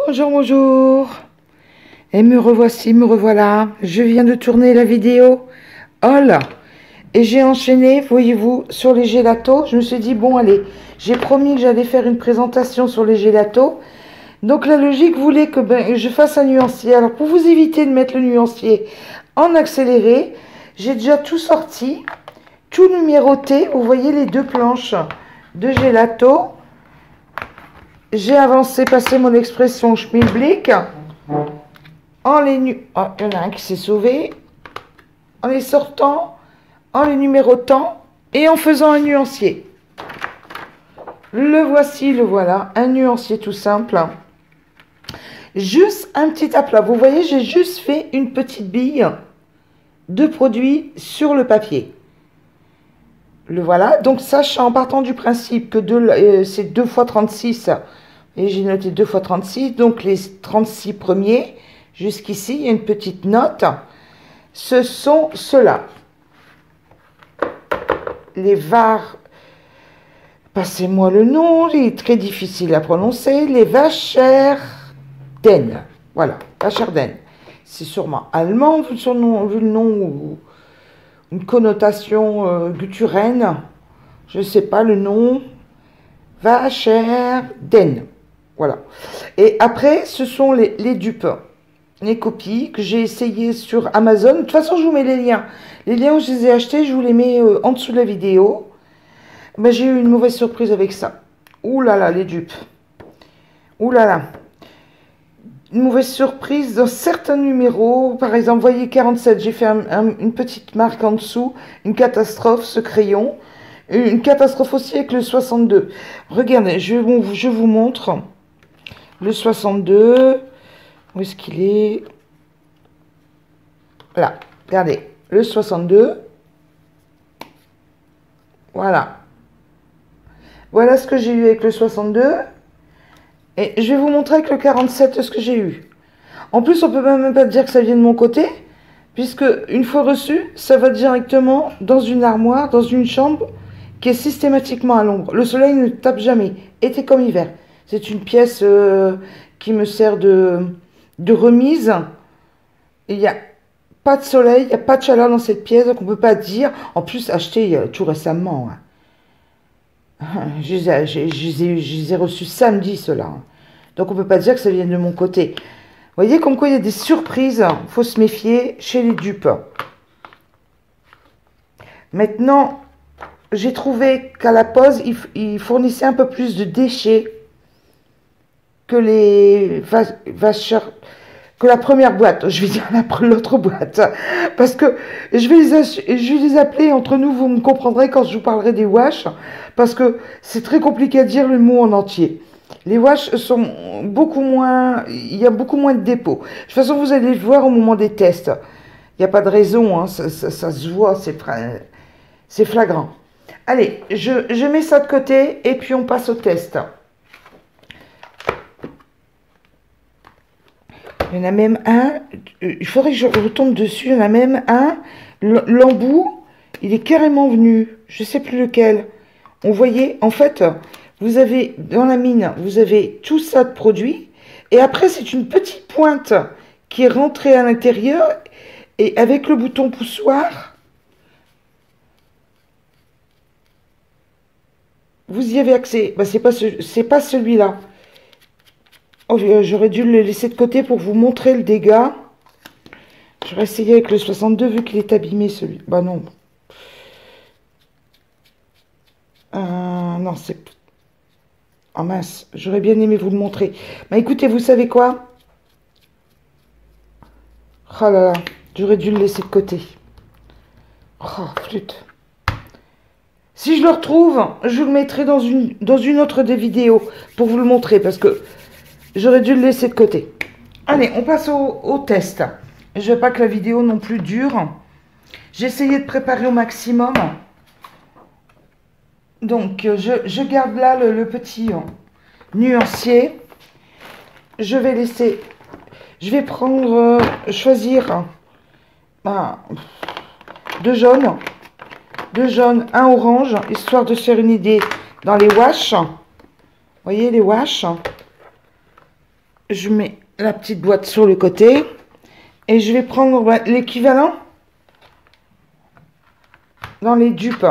Bonjour, bonjour. Et me revoici, me revoilà. Je viens de tourner la vidéo haul et j'ai enchaîné, voyez-vous, sur les gélatos. Je me suis dit, bon, allez, j'ai promis que j'allais faire une présentation sur les gélatos. Donc la logique voulait que je fasse un nuancier. Alors pour vous éviter de mettre le nuancier en accéléré, j'ai déjà tout sorti, tout numéroté. Vous voyez les deux planches de gélato. J'ai avancé, passé mon expression schmilblick, en les oh, il y en a un qui s'est sauvé, en les sortant, en les numérotant et en faisant un nuancier. Le voici, le voilà, un nuancier tout simple. Juste un petit aplat. Vous voyez, j'ai juste fait une petite bille de produit sur le papier. Le voilà. Donc, sachant, en partant du principe que c'est 2 fois 36, et j'ai noté 2 fois 36, donc les 36 premiers, jusqu'ici, il y a une petite note. Ce sont ceux-là. Les VAR, passez-moi le nom, il est très difficile à prononcer, les Wacherden. Voilà, Wacherden. C'est sûrement allemand, vu le nom, ou une connotation gutturenne. Je ne sais pas le nom. Wacherden. Voilà. Et après, ce sont les dupes, les copies que j'ai essayé sur Amazon. De toute façon, je vous mets les liens. Les liens où je les ai achetés, je vous les mets en dessous de la vidéo. Ben, j'ai eu une mauvaise surprise avec ça. Ouh là là, les dupes. Ouh là là. Une mauvaise surprise dans certains numéros. Par exemple, voyez 47, j'ai fait une petite marque en dessous. Une catastrophe, ce crayon. Une catastrophe aussi avec le 62. Regardez, je vous montre. Le 62, où est-ce qu'il est? Là, regardez, le 62. Voilà. Voilà ce que j'ai eu avec le 62. Et je vais vous montrer avec le 47 ce que j'ai eu. En plus, on peut même pas dire que ça vient de mon côté, puisque une fois reçu, ça va directement dans une armoire, dans une chambre qui est systématiquement à l'ombre. Le soleil ne tape jamais, été comme hiver. C'est une pièce qui me sert de remise. Il n'y a pas de soleil, il n'y a pas de chaleur dans cette pièce, donc on ne peut pas dire. En plus, acheté tout récemment. Je les ai reçus samedi, ceux-là. Donc on ne peut pas dire que ça vient de mon côté. Vous voyez comme quoi il y a des surprises. Il faut se méfier chez les dupes. Maintenant, j'ai trouvé qu'à la pause, ils fournissaient un peu plus de déchets que que la première boîte. Je vais dire l'autre boîte. Parce que je vais les appeler entre nous, vous me comprendrez quand je vous parlerai des wash. Parce que c'est très compliqué à dire le mot en entier. Les wash sont beaucoup moins... Il y a beaucoup moins de dépôts. De toute façon, vous allez le voir au moment des tests. Il n'y a pas de raison, hein, ça se voit, c'est flagrant. Allez, je mets ça de côté et puis on passe au test. Il y en a même un, il faudrait que je retombe dessus, il y en a même un, l'embout, il est carrément venu, je ne sais plus lequel. On voyait, en fait, vous avez, dans la mine, vous avez tout ça de produit, et après c'est une petite pointe qui est rentrée à l'intérieur, et avec le bouton poussoir, vous y avez accès. Ben, c'est pas celui-là. Oh, j'aurais dû le laisser de côté pour vous montrer le dégât. J'aurais essayé avec le 62 vu qu'il est abîmé celui. Bah non. Non, c'est... Oh mince, j'aurais bien aimé vous le montrer. Bah écoutez, vous savez quoi? Oh là là, j'aurais dû le laisser de côté. Oh, flûte. Si je le retrouve, je le mettrai dans une autre des vidéos pour vous le montrer parce que j'aurais dû le laisser de côté. Allez, on passe au test. Je veux pas que la vidéo non plus dure. J'ai essayé de préparer au maximum. Donc, je garde là le petit nuancier. Je vais prendre, choisir deux jaunes, un orange, histoire de se faire une idée dans les wash. Vous voyez les wash. je mets la petite boîte sur le côté. Et je vais prendre l'équivalent dans les dupes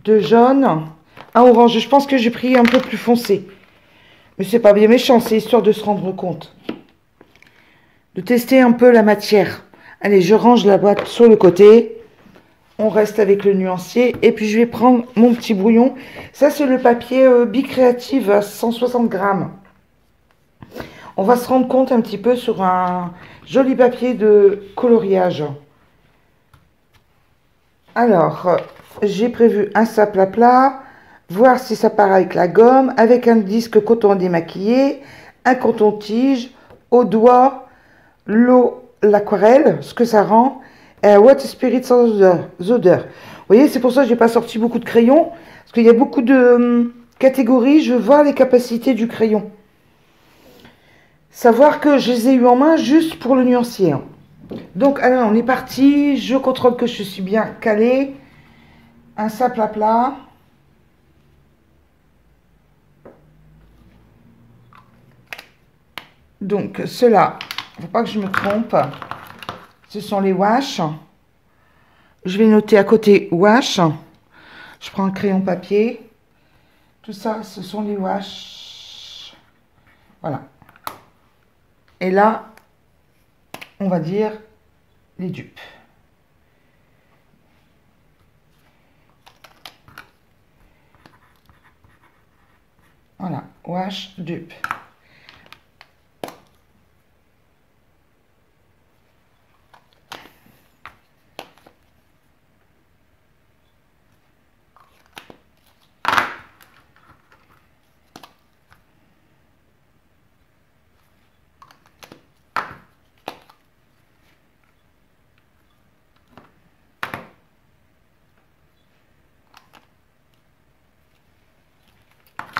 de jaune à orange. Je pense que j'ai pris un peu plus foncé. Mais c'est pas bien méchant, c'est histoire de se rendre compte. De tester un peu la matière. Allez, je range la boîte sur le côté. On reste avec le nuancier. Et puis je vais prendre mon petit brouillon. Ça, c'est le papier Bicreative à 160 grammes. On va se rendre compte un petit peu sur un joli papier de coloriage. Alors, j'ai prévu un saple à plat, voir si ça part avec la gomme, avec un disque coton démaquillé, un coton-tige, au doigt, l'eau, l'aquarelle, ce que ça rend, et un Water Spirit sans odeur. Vous voyez, c'est pour ça que je n'ai pas sorti beaucoup de crayons, parce qu'il y a beaucoup de catégories, je vois les capacités du crayon. Savoir que je les ai eu en main juste pour le nuancier. Donc, alors, on est parti. Je contrôle que je suis bien calée. Un saple à plat. Donc, ceux-là, il ne faut pas que je me trompe. Ce sont les wash. Je vais noter à côté wash. Je prends un crayon papier. Tout ça, ce sont les wash. Voilà. Et là, on va dire les dupes. Voilà, wash, dupe.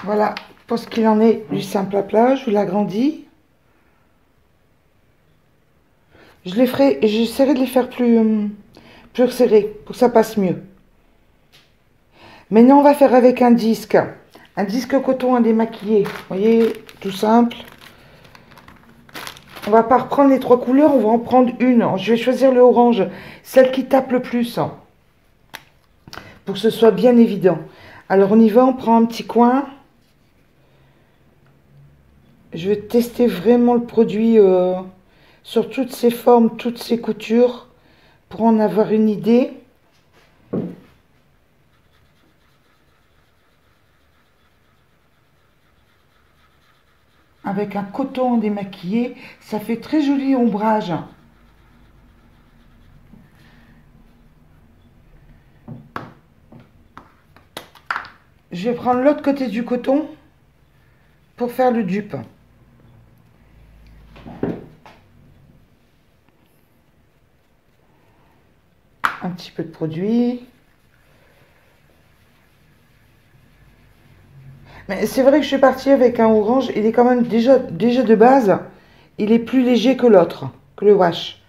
Voilà, pour ce qu'il en est du simple à plat, je vous l'agrandis. Je les ferai, j'essaierai de les faire plus serrés pour que ça passe mieux. Maintenant, on va faire avec un disque coton à démaquiller. Vous voyez, tout simple. On va pas reprendre les trois couleurs, on va en prendre une. Je vais choisir le orange, celle qui tape le plus, pour que ce soit bien évident. Alors, on y va, on prend un petit coin. Je vais tester vraiment le produit sur toutes ses formes, toutes ses coutures, pour en avoir une idée. Avec un coton démaquillé, ça fait très joli ombrage. Je vais prendre l'autre côté du coton pour faire le dupe. Un petit peu de produit. Mais c'est vrai que je suis partie avec un orange, il est quand même déjà de base, il est plus léger que l'autre, que le wash.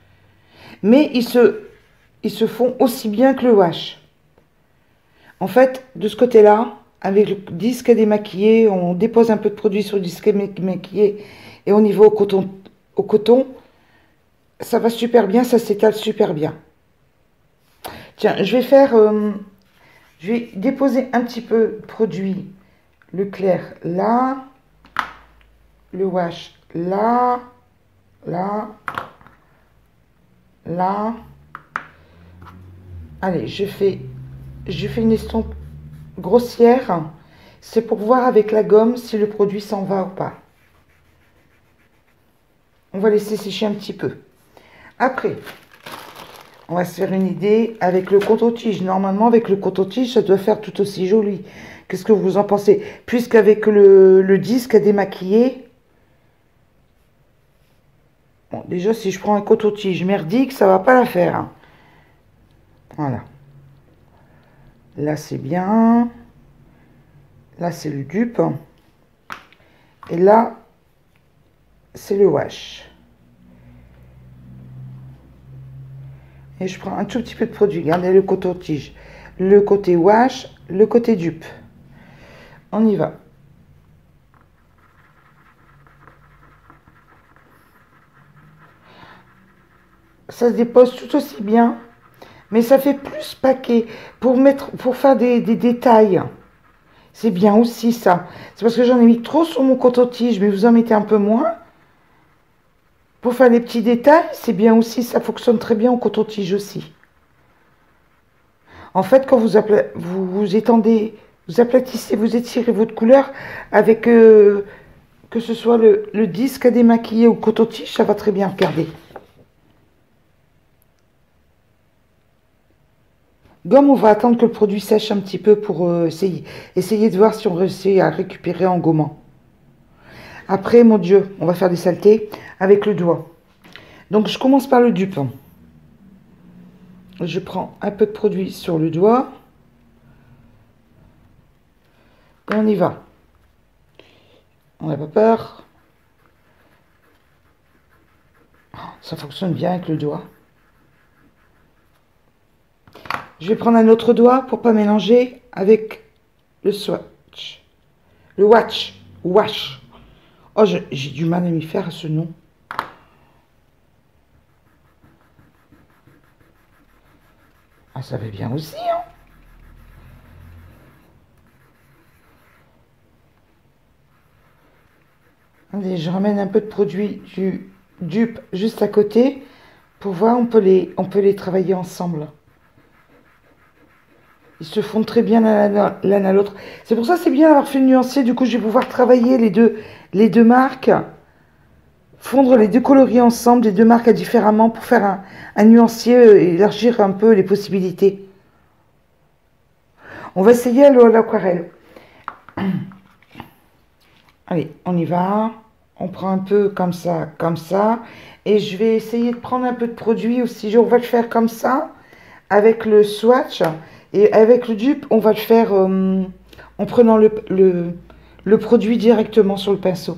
Mais ils se font aussi bien que le wash. En fait, de ce côté-là, avec le disque démaquillé, on dépose un peu de produit sur le disque démaquillé et on y va au coton, ça va super bien, ça s'étale super bien. Tiens, je vais déposer un petit peu de produit, le clair là, le wash là, là, là. Allez, je fais une estompe grossière. C'est pour voir avec la gomme si le produit s'en va ou pas. On va laisser sécher un petit peu. Après, on va se faire une idée avec le coton-tige. Normalement, avec le coton-tige, ça doit faire tout aussi joli. Qu'est-ce que vous en pensez? Puisqu'avec le disque à démaquiller, bon, déjà, si je prends un coton-tige merdique, ça va pas la faire. Hein. Voilà. Là, c'est bien. Là, c'est le dupe. Et là, c'est le wash. Et je prends un tout petit peu de produit. Regardez le coton-tige. Le côté wash, le côté dupe. On y va. ça se dépose tout aussi bien. Mais ça fait plus paquet pour faire des détails. C'est bien aussi ça. C'est parce que j'en ai mis trop sur mon coton-tige, mais vous en mettez un peu moins. Pour faire les petits détails, c'est bien aussi, ça fonctionne très bien au coton-tige aussi. En fait, quand vous étendez, vous aplatissez, vous étirez votre couleur avec, que ce soit le disque à démaquiller ou coton-tige, ça va très bien, regardez. Gomme, on va attendre que le produit sèche un petit peu pour essayer de voir si on réussit à récupérer en gommant. Après, mon Dieu, on va faire des saletés avec le doigt. Donc, je commence par le dupe. Je prends un peu de produit sur le doigt. Et on y va. On n'a pas peur. Ça fonctionne bien avec le doigt. Je vais prendre un autre doigt pour pas mélanger avec le swatch. Le watch. Wash. Oh, j'ai du mal à m'y faire à ce nom. Ah, ça va bien aussi, hein. Allez, je ramène un peu de produit du dupe juste à côté pour voir, on peut les travailler ensemble. Ils se font très bien l'un à l'autre. C'est pour ça que c'est bien d'avoir fait le nuancier. Du coup, je vais pouvoir travailler les deux marques, fondre les deux coloris ensemble, les deux marques différemment pour faire un nuancier, élargir un peu les possibilités. On va essayer à l'aquarelle. Allez, on y va. On prend un peu comme ça, comme ça. Et je vais essayer de prendre un peu de produit aussi. On va le faire comme ça, avec le swatch. Et avec le dupe, on va le faire en prenant le produit directement sur le pinceau.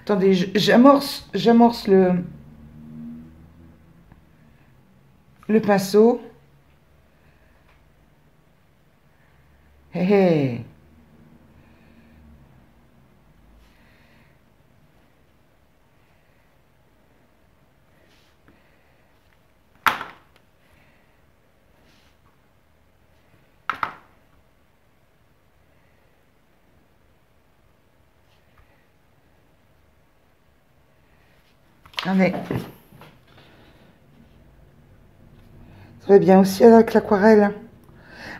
Attendez, j'amorce le pinceau. Hé hé. Allez. Ça va bien aussi avec l'aquarelle.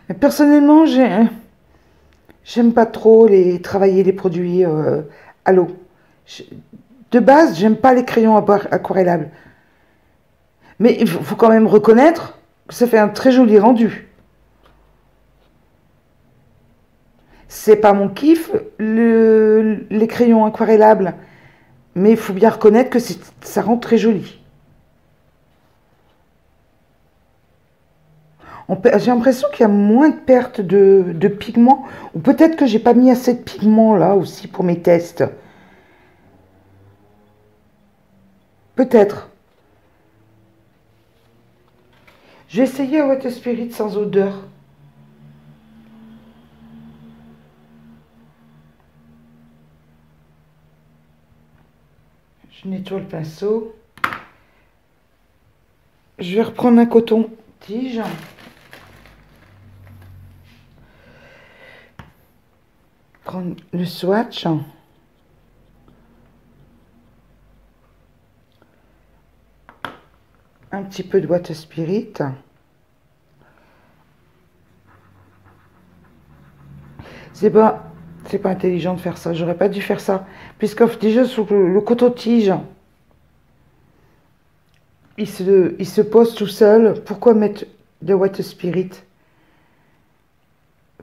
Mais personnellement, j'aime pas trop travailler les produits à l'eau. De base, j'aime pas les crayons aquarellables. Mais il faut quand même reconnaître que ça fait un très joli rendu. C'est pas mon kiff, les crayons aquarellables. Mais il faut bien reconnaître que ça rend très joli. J'ai l'impression qu'il y a moins de perte de pigments. Ou peut-être que j'ai pas mis assez de pigments là aussi pour mes tests. Peut-être. Je vais essayer un Water Spirit sans odeur. Je nettoie le pinceau. Je vais reprendre un coton-tige. Prendre le swatch. Un petit peu de Water Spirit. C'est pas intelligent de faire ça. J'aurais pas dû faire ça. Puisque déjà sur le coton-tige, il se pose tout seul. Pourquoi mettre de Water Spirit?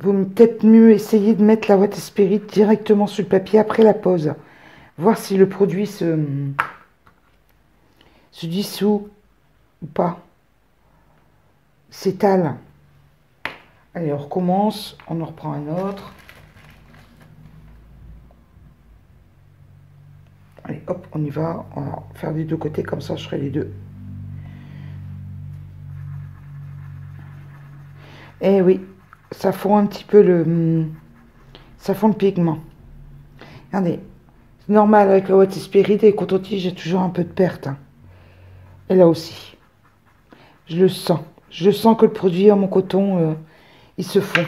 Vous peut-être mieux essayer de mettre la Water Spirit directement sur le papier après la pose. Voir si le produit se dissout ou pas. S'étale. Allez, on recommence. On en reprend un autre. Allez, hop, on y va. On va faire des deux côtés, comme ça je ferai les deux. Eh oui, ça fond un petit peu ça fond le pigment. Regardez, c'est normal avec la Water Spirit et les coton-tige, j'ai toujours un peu de perte. Hein. Et là aussi. Je le sens. Je sens que le produit en mon coton, il se fond.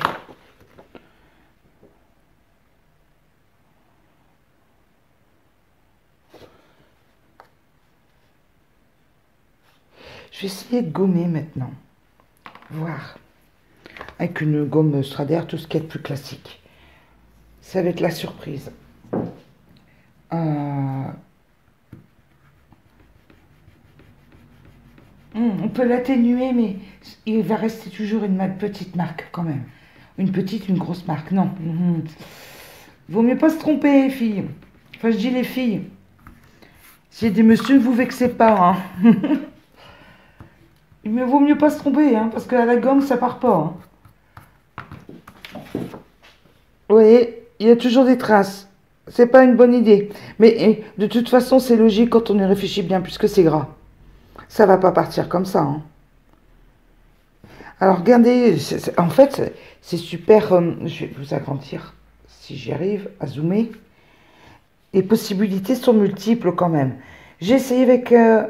Je vais essayer de gommer maintenant. Voir. Avec une gomme Stradaire, tout ce qui est plus classique. Ça va être la surprise. On peut l'atténuer, mais il va rester toujours une petite marque quand même. Une petite, une grosse marque. Non. Vaut mieux pas se tromper, filles. Enfin, je dis les filles. Si des messieurs, ne vous vexez pas. Hein. Mais vaut mieux pas se tromper, hein, parce qu'à la gomme, ça part pas. Hein. Vous voyez, il y a toujours des traces. C'est pas une bonne idée. Mais de toute façon, c'est logique quand on y réfléchit bien, puisque c'est gras. Ça va pas partir comme ça. Hein. Alors, regardez, en fait, c'est super. Je vais vous agrandir, si j'y arrive, à zoomer. Les possibilités sont multiples quand même. J'ai essayé avec un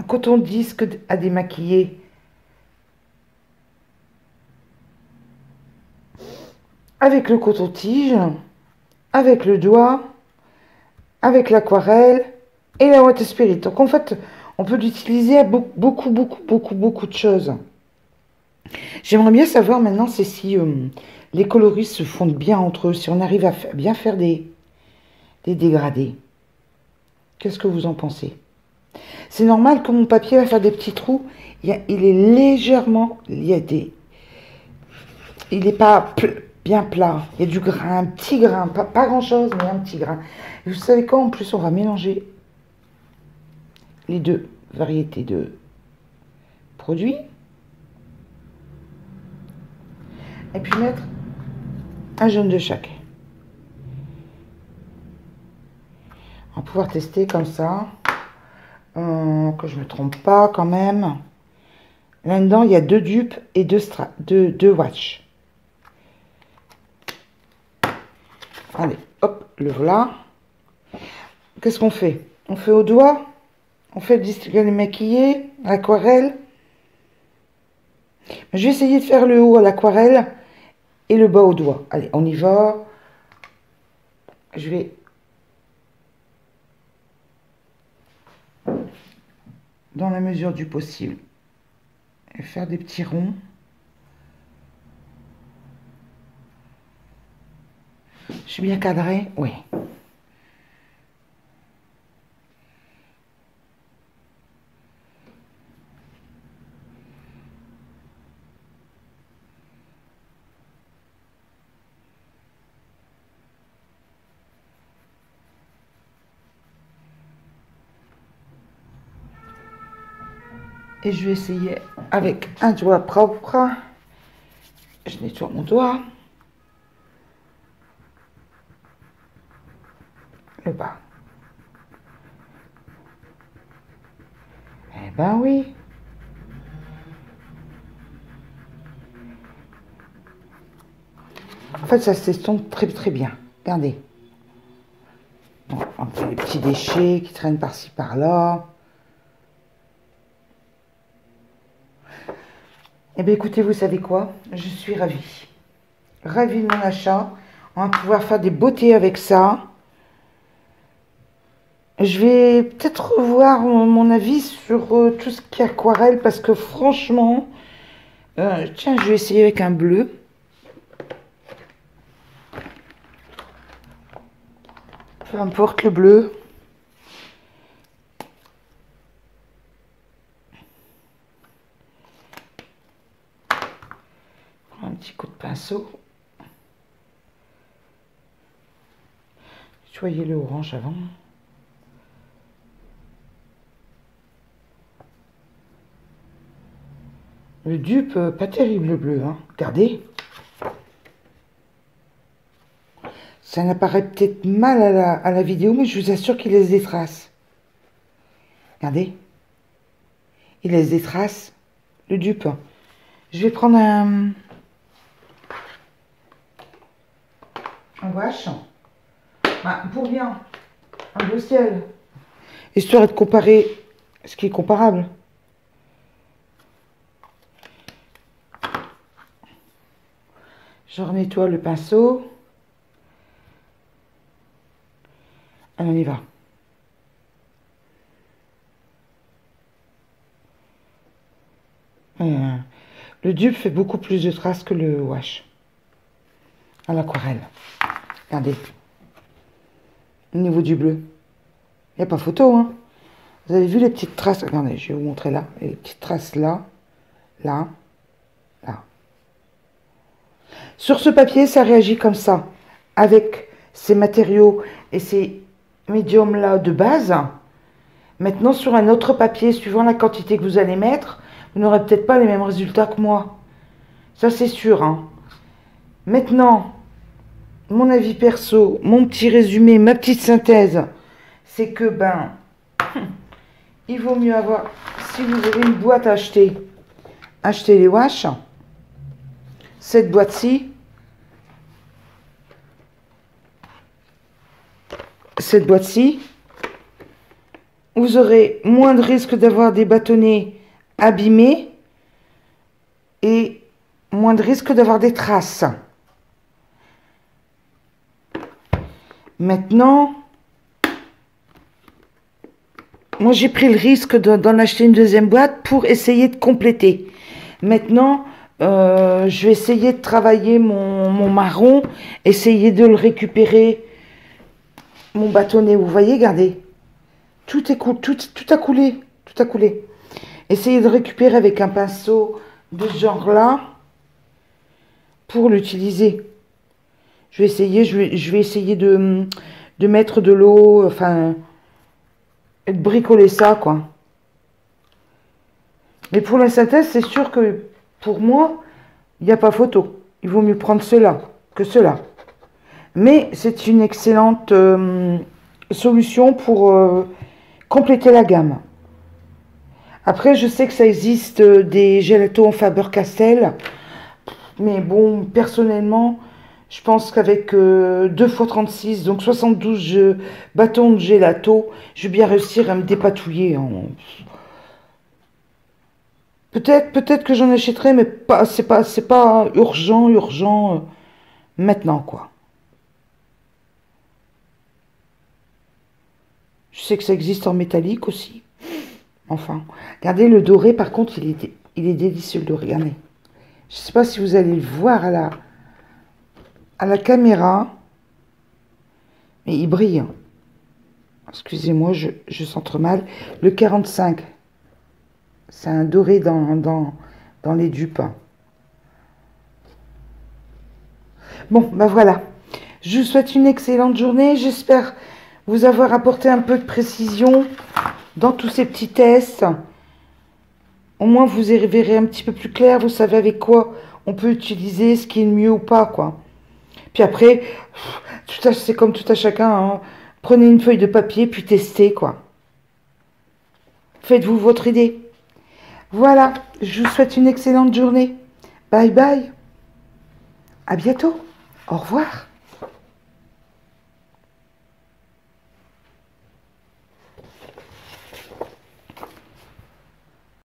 coton-disque à démaquiller. Avec le coton-tige, avec le doigt, avec l'aquarelle et la water spirit. Donc en fait, on peut l'utiliser à beaucoup de choses. J'aimerais bien savoir maintenant, c'est si les coloris se fondent bien entre eux, si on arrive à bien faire des dégradés. Qu'est-ce que vous en pensez? C'est normal que mon papier va faire des petits trous. Il est légèrement... Il n'est pas bien plat. Il y a du grain, un petit grain. Pas grand-chose, mais un petit grain. Et vous savez quoi? En plus, on va mélanger les deux variétés de produits. Et puis mettre un jaune de chaque. On va pouvoir tester comme ça. Que je ne me trompe pas quand même. Là-dedans, il y a 2 dupes et 2 watch. Allez, hop, le voilà. Qu'est-ce qu'on fait? On fait au doigt. On fait le disque maquillé, l'aquarelle. Je vais essayer de faire le haut à l'aquarelle et le bas au doigt. Allez, on y va. Je vais... dans la mesure du possible, et faire des petits ronds. Je suis bien cadrée? Oui. Et je vais essayer avec un doigt propre. Je nettoie mon doigt. Le bas. Eh ben oui. En fait, ça s'estompe très bien. Regardez. Bon, on fait les petits déchets qui traînent par-ci par-là. Eh bien, écoutez, vous savez quoi? Je suis ravie. Ravie de mon achat. On va pouvoir faire des beautés avec ça. Je vais peut-être revoir mon avis sur tout ce qui est aquarelle parce que franchement, tiens, je vais essayer avec un bleu. Peu importe le bleu. Un petit coup de pinceau. Nettoyez le orange avant. Le dupe, pas terrible le bleu, hein. Regardez. Ça n'apparaît peut-être mal à la vidéo, mais je vous assure qu'il laisse des traces. Regardez. Il laisse des traces. Le dupe. Je vais prendre un wash. Ah, pour bien. Un bleu ciel. Histoire de comparer ce qui est comparable. Je nettoie le pinceau. Allez, on y va. Le dupe fait beaucoup plus de traces que le wash à l'aquarelle. Regardez. Au niveau du bleu. Il n'y a pas photo, hein. Vous avez vu les petites traces? Regardez, je vais vous montrer là. Les petites traces là, là, là. Sur ce papier, ça réagit comme ça. Avec ces matériaux et ces médiums là de base. Maintenant, sur un autre papier, suivant la quantité que vous allez mettre, vous n'aurez peut-être pas les mêmes résultats que moi. Ça, c'est sûr, hein. Maintenant, mon avis perso, mon petit résumé, ma petite synthèse, c'est que, ben, il vaut mieux avoir, si vous avez une boîte à acheter, achetez les wash. Cette boîte-ci, vous aurez moins de risque d'avoir des bâtonnets abîmés et moins de risque d'avoir des traces. Maintenant, moi j'ai pris le risque d'en acheter une deuxième boîte pour essayer de compléter. Maintenant, je vais essayer de travailler mon marron, essayer de le récupérer, mon bâtonnet. Vous voyez, regardez, tout a coulé, tout a coulé. Essayez de récupérer avec un pinceau de ce genre-là pour l'utiliser. Je vais essayer de mettre de l'eau, enfin, et de bricoler ça, quoi. Mais pour la synthèse, c'est sûr que pour moi, il n'y a pas photo. Il vaut mieux prendre cela que cela. Mais c'est une excellente solution pour compléter la gamme. Après, je sais que ça existe des gelatos en Faber-Castell. Mais bon, personnellement, je pense qu'avec 2 x 36, donc 72 bâtons de gelato, je vais bien réussir à me dépatouiller. Hein. Peut-être que j'en achèterai, mais c'est pas urgent maintenant, quoi. Je sais que ça existe en métallique aussi. Enfin, regardez le doré, par contre, il est délicieux, le doré. Regardez. Je ne sais pas si vous allez le voir à la caméra, mais il brille. Excusez-moi, je centre mal. Le 45, c'est un doré dans les dupes. Bon, ben voilà. Je vous souhaite une excellente journée. J'espère vous avoir apporté un peu de précision dans tous ces petits tests. Au moins, vous y verrez un petit peu plus clair. Vous savez avec quoi on peut utiliser, ce qui est le mieux ou pas, quoi. Puis après, c'est comme tout à chacun. Hein. Prenez une feuille de papier, puis testez, quoi. Faites-vous votre idée. Voilà, je vous souhaite une excellente journée. Bye bye. À bientôt. Au revoir.